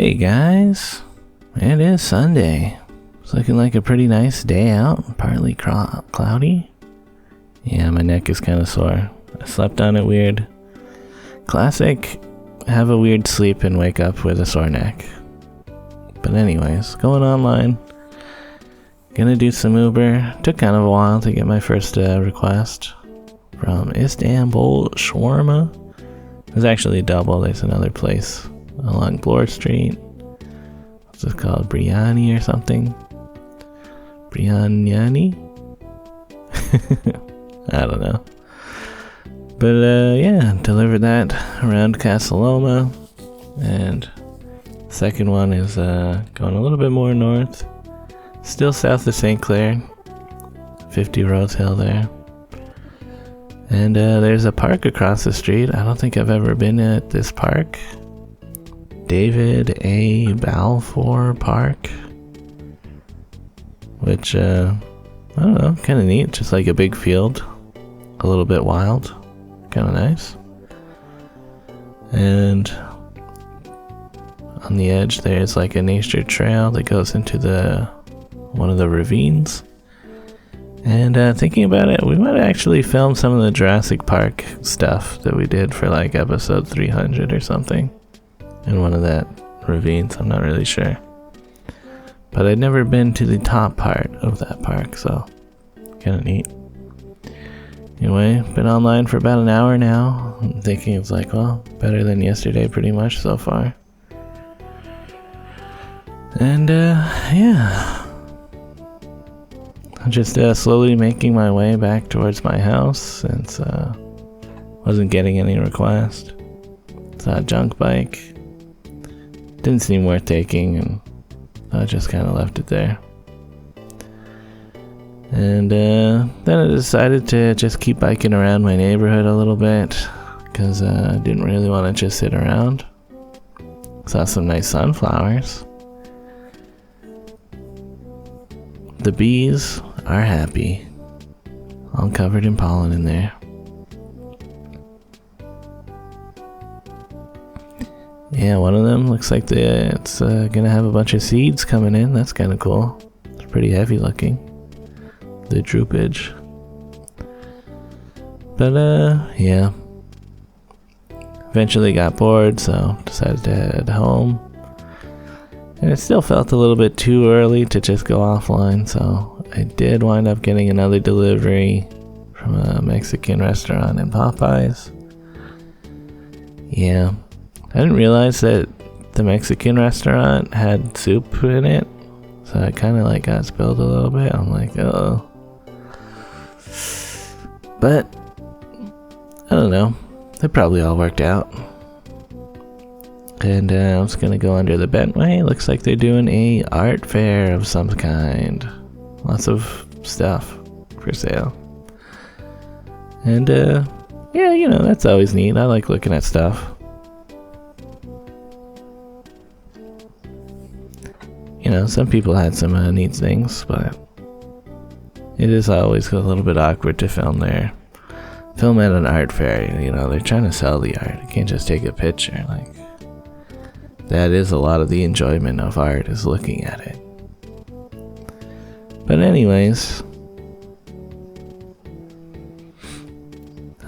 Hey guys, it is Sunday. It's looking like a pretty nice day out, partly cloudy. Yeah, my neck is kind of sore. I slept on it weird. Classic, have a weird sleep and wake up with a sore neck. But anyways, going online. Gonna do some Uber. Took kind of a while to get my first request from Istanbul Shawarma. It was actually double. There's another place along Bloor Street. What's it called? Biryani or something? Biryani? I don't know. But yeah, delivered that around Casaloma. And second one is going a little bit more north. Still south of St. Clair. 50 Rose Hill there. And there's a park across the street. I don't think I've ever been at this park. David A. Balfour Park. Which, I don't know, kind of neat. Just like a big field. A little bit wild. Kind of nice. And on the edge there's like a nature trail that goes into one of the ravines. And thinking about it, we might actually film some of the Jurassic Park stuff that we did for like episode 300 or something in one of that ravines. I'm not really sure. But I'd never been to the top part of that park, so kind of neat. Anyway, been online for about an hour now. I'm thinking it's like, well, better than yesterday pretty much so far. And yeah. I'm just slowly making my way back towards my house since wasn't getting any requests. Saw a junk bike. Didn't seem worth taking, and I just kind of left it there. And then I decided to just keep biking around my neighborhood a little bit because I didn't really want to just sit around. Saw some nice sunflowers. The bees are happy. All covered in pollen in there. Yeah, one of them looks like it's gonna have a bunch of seeds coming in. That's kind of cool. It's pretty heavy looking. The droopage. But yeah. Eventually got bored, so decided to head home. And it still felt a little bit too early to just go offline, so I did wind up getting another delivery from a Mexican restaurant in Popeyes. Yeah. I didn't realize that the Mexican restaurant had soup in it, so it kind of like got spilled a little bit. I'm like, oh. But I don't know. It probably all worked out. And I was gonna go under the Bentway. Looks like they're doing a art fair of some kind. Lots of stuff for sale. And yeah, you know, that's always neat. I like looking at stuff. You know, some people had some neat things, but it is always a little bit awkward to film at an art fair. You know, they're trying to sell the art. You can't just take a picture. Like, that is a lot of the enjoyment of art, is looking at it. But anyways,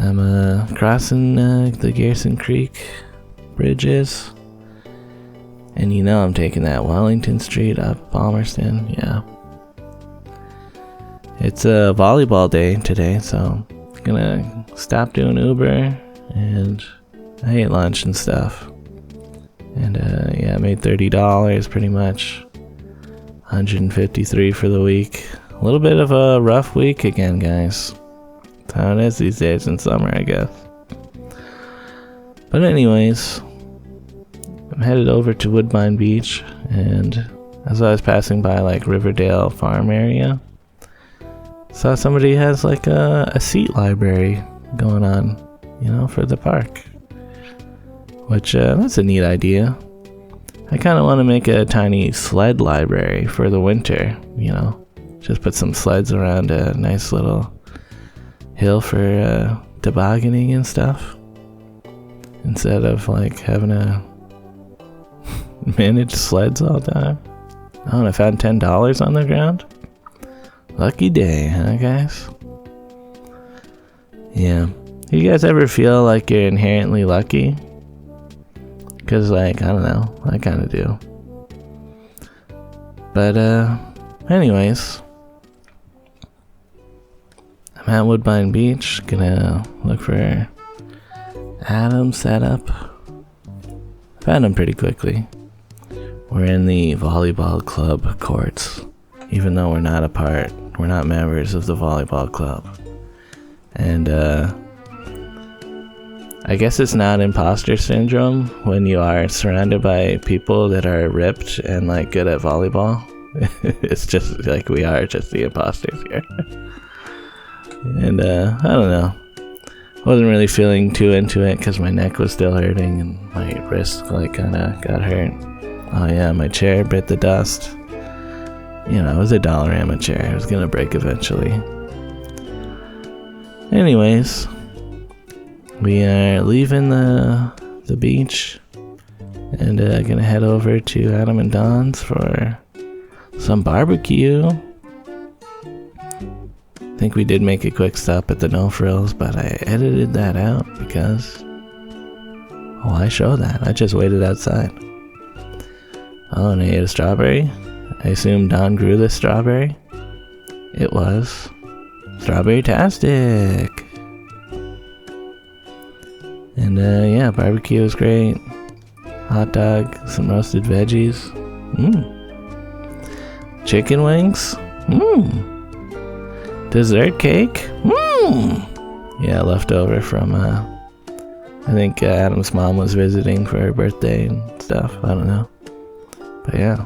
I'm crossing the Garrison Creek bridges. And you know I'm taking that Wellington Street up Palmerston, yeah. It's a volleyball day today, so I'm gonna stop doing Uber, and I ate lunch and stuff. And yeah, I made $30 pretty much. $153 for the week. A little bit of a rough week again, guys. That's how it is these days in summer, I guess. But anyways, I'm headed over to Woodbine Beach, and as I was passing by like Riverdale Farm area, saw somebody has like a seat library going on, you know, for the park. Which, that's a neat idea. I kind of want to make a tiny sled library for the winter, you know. Just put some sleds around a nice little hill for tobogganing and stuff. Instead of like having a manage sleds all the time. Oh, and I found $10 on the ground. Lucky day, huh, guys? Yeah. Do you guys ever feel like you're inherently lucky? Because, like, I don't know. I kind of do. But, anyways. I'm at Woodbine Beach. Gonna look for Adam's setup. Found him pretty quickly. We're in the volleyball club courts. Even though we're not members of the volleyball club. And, I guess it's not imposter syndrome when you are surrounded by people that are ripped and like good at volleyball. It's just like we are just the imposters here. And I don't know. Wasn't really feeling too into it because my neck was still hurting and my wrist like kind of got hurt. Oh yeah, my chair bit the dust. You know, it was a Dollarama chair. It was gonna break eventually. Anyways. We are leaving the beach and gonna head over to Adam and Don's for some barbecue. I think we did make a quick stop at the No Frills, but I edited that out because I show that. I just waited outside. Oh, and I ate a strawberry. I assume Don grew this strawberry. It was strawberry-tastic. And yeah, barbecue was great. Hot dog, some roasted veggies. Chicken wings. Dessert cake. Yeah, leftover from I think Adam's mom was visiting for her birthday and stuff. I don't know. But yeah.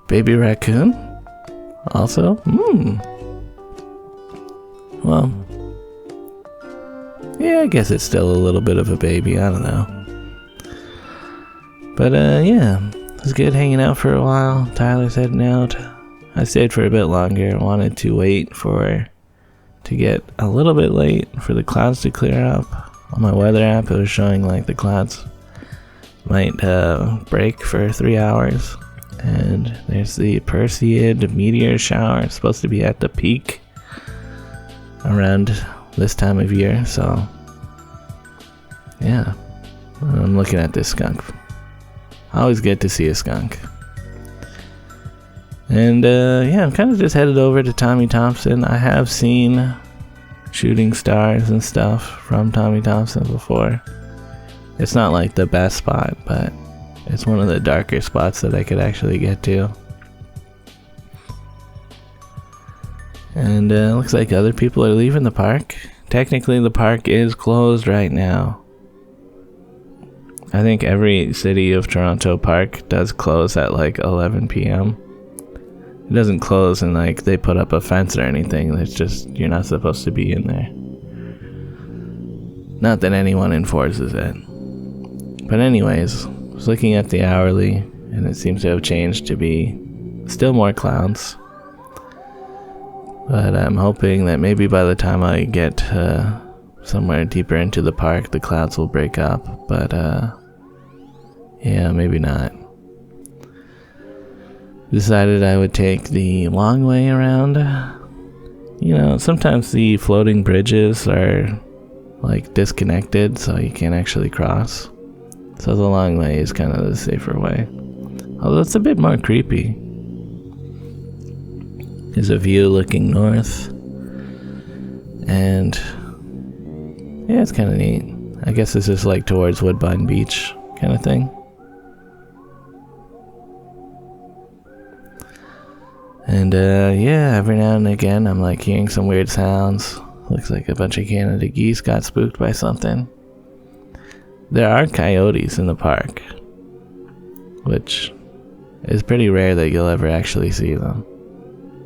Baby raccoon. Also. Well. Yeah, I guess it's still a little bit of a baby. I don't know. But yeah. It was good hanging out for a while. Tyler's heading out. I stayed for a bit longer. I wanted to wait to get a little bit late for the clouds to clear up. On my weather app, it was showing like the clouds might break for 3 hours. And there's the Perseid meteor shower. It's supposed to be at the peak around this time of year. So yeah, I'm looking at this skunk. Always good to see a skunk. And yeah, I'm kind of just headed over to Tommy Thompson. I have seen shooting stars and stuff from Tommy Thompson before. It's not like the best spot, but it's one of the darker spots that I could actually get to. And looks like other people are leaving the park. Technically the park is closed right now. I think every City of Toronto park does close at like 11 p.m. It doesn't close and like they put up a fence or anything. It's just you're not supposed to be in there. Not that anyone enforces it. But anyways, I was looking at the hourly and it seems to have changed to be still more clouds. But I'm hoping that maybe by the time I get somewhere deeper into the park, the clouds will break up. But yeah, maybe not. Decided I would take the long way around. You know, sometimes the floating bridges are like disconnected, so you can't actually cross. So the long way is kind of the safer way. Although it's a bit more creepy. There's a view looking north. And yeah, it's kind of neat. I guess this is like towards Woodbine Beach kind of thing. And yeah, every now and again I'm like hearing some weird sounds. Looks like a bunch of Canada geese got spooked by something. There are coyotes in the park, which is pretty rare that you'll ever actually see them.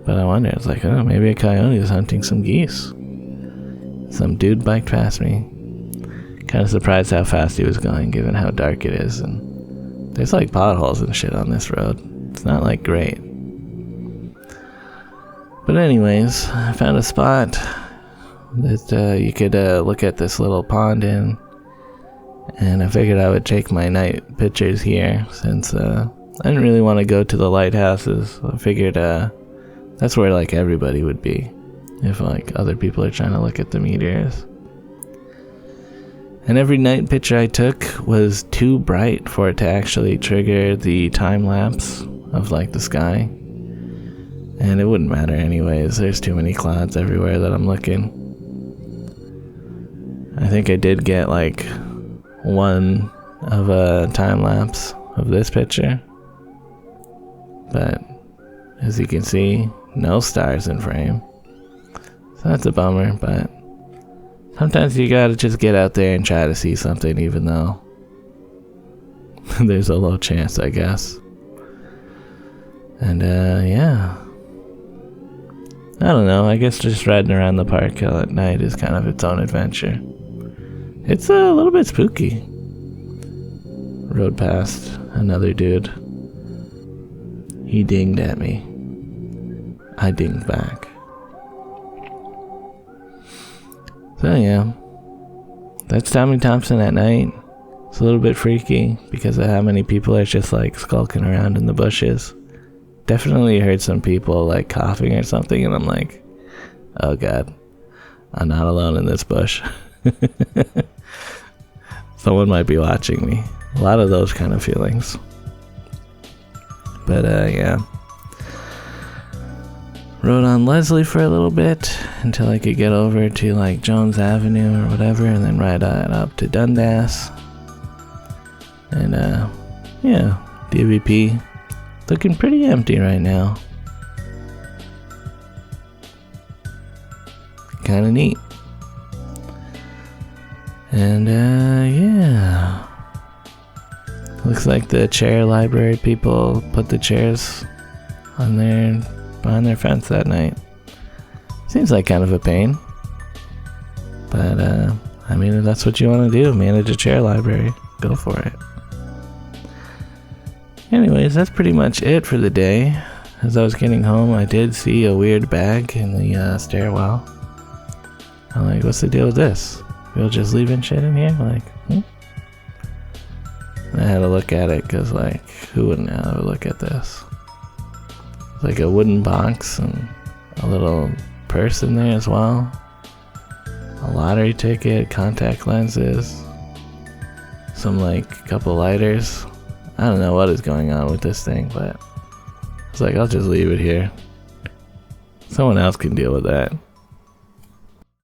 But I wonder, it's like, oh, maybe a coyote is hunting some geese. Some dude biked past me. Kind of surprised how fast he was going, given how dark it is. And there's like potholes and shit on this road. It's not like great. But anyways, I found a spot that you could look at this little pond in. And I figured I would take my night pictures here since I didn't really want to go to the lighthouses. I figured that's where like everybody would be if like other people are trying to look at the meteors. And every night picture I took was too bright for it to actually trigger the time lapse of like the sky. And it wouldn't matter anyways, there's too many clouds everywhere that I'm looking. I think I did get like one of a time lapse of this picture. But as you can see, no stars in frame. So that's a bummer, but sometimes you gotta just get out there and try to see something even though there's a low chance, I guess. And yeah. I don't know, I guess just riding around the park at night is kind of its own adventure. It's a little bit spooky. Rode past another dude. He dinged at me. I dinged back. So yeah, that's Thompson at night. It's a little bit freaky because of how many people are just like skulking around in the bushes. Definitely heard some people like coughing or something, and I'm like, oh god, I'm not alone in this bush. Someone might be watching me. A lot of those kind of feelings. But yeah. Rode on Leslie for a little bit until I could get over to like Jones Avenue or whatever, and then ride on up to Dundas. And yeah, DVP looking pretty empty right now. Kind of neat. And yeah, looks like the chair library people put the chairs on behind their fence that night. Seems like kind of a pain, but I mean, if that's what you want to do, manage a chair library, go for it. Anyways, that's pretty much it for the day. As I was getting home, I did see a weird bag in the stairwell. I'm like, what's the deal with this? People just leaving shit in here? Like, I had to look at it because, like, who wouldn't have a look at this? It's like a wooden box and a little purse in there as well. A lottery ticket, contact lenses, some like couple lighters. I don't know what is going on with this thing, but it's like, I'll just leave it here. Someone else can deal with that.